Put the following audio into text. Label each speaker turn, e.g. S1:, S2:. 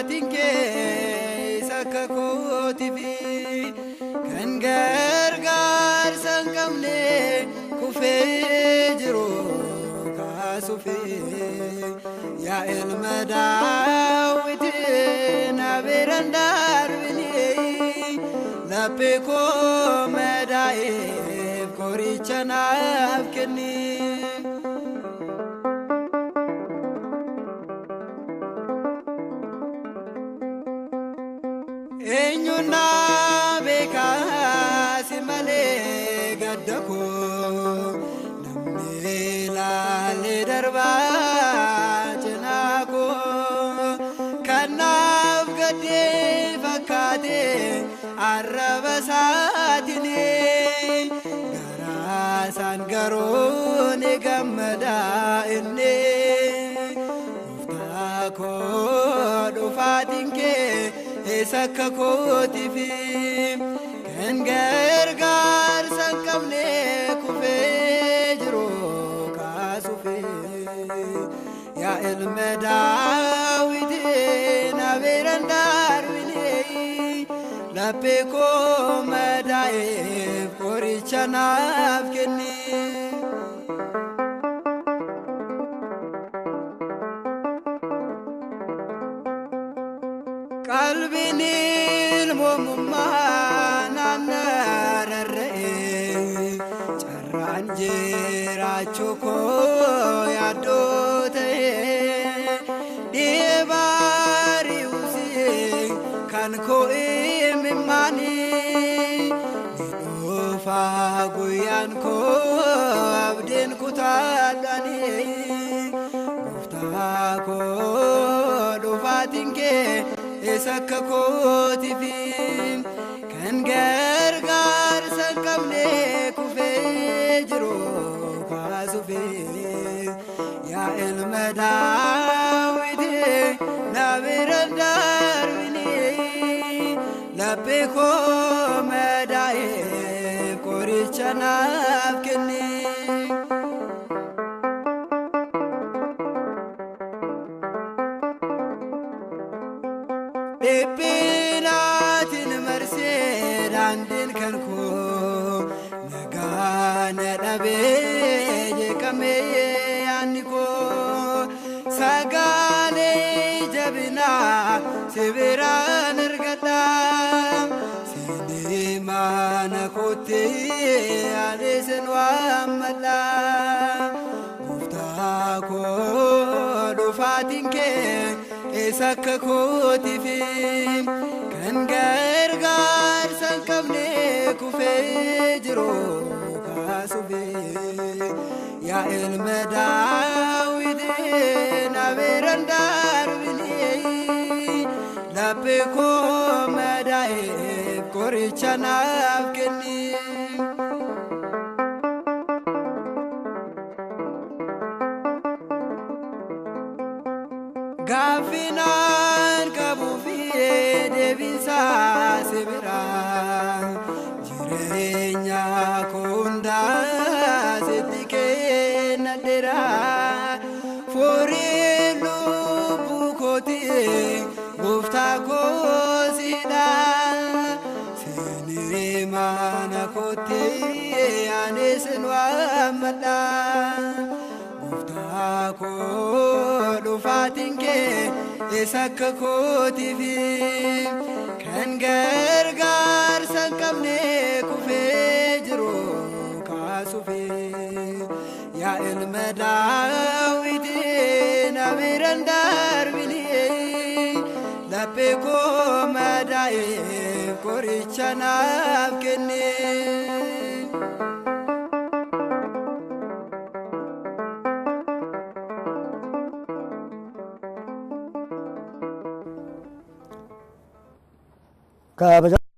S1: dhufaatiin kee isa akka kootiifi kan gargaarsa hin qabne kufee jiru kaasuufi yaa ilma Daawit na biraan darbini laphee koo madaa'eef qoricha naaf kenni. Eenyuun beekaasi malee gadda koo namni ilaalee darbaa cinaa koo kanaaf gaddee fakkaatee arraba isaatiin garaa isaan garuu ni gammadaa inni gooftaa koo dhufaatiin kee isa akka kootiifi kan gargaarsa hin qabne kufee jiru kaasuufi yaa ilma Daawit na biraan darbini laphee koo madaa'eef qoricha naaf kenni. Qalbiin ilmummaa naannarra'ee carraan jiraachuu koo yaaddoo ta'ee dhibaari'uusii kan koo imimmaanii ni dhufaa guyyaan koo abdiin kutaadhaanii gooftaa koo dhufaatiin kee isa akka kootiifi kan gargaarsa hin qabne kufee jiru kaasuufi yaa ilma Daawit na biraan darbini laphee koo madaa'eef qoricha naaf kenni. Dhiphinatiin marsee daandiin kan koo nagaa na dhabee jeeqamee yaadni koo sagalee jabinaa si biraan argadha siinii mana kootti adeesan waammadha gooftaa koo dhufaatiin kee isa akka kootiifi kan gargaarsa hin qabne kufee jiru kaasuufi yaa ilma Daawit na biraan darbini laphee koo madaa'eef qoricha naaf kenni. Gaafinaan qabuufi deebisaa si biraa jireenya koo hundaa sitti kennadheera furiin lubbuu kootii gooftaa koo siidha siinii mana kootii aneesin waammadha gooftaa koo dhufaatiin kee isa akka kootiifi kan gargaarsa hin qabne kufee jiru kaasuufi yaa ilma Daawit na biraan darbini laphee koo madaa'eef qoricha naaf kenni.
S2: Kabaja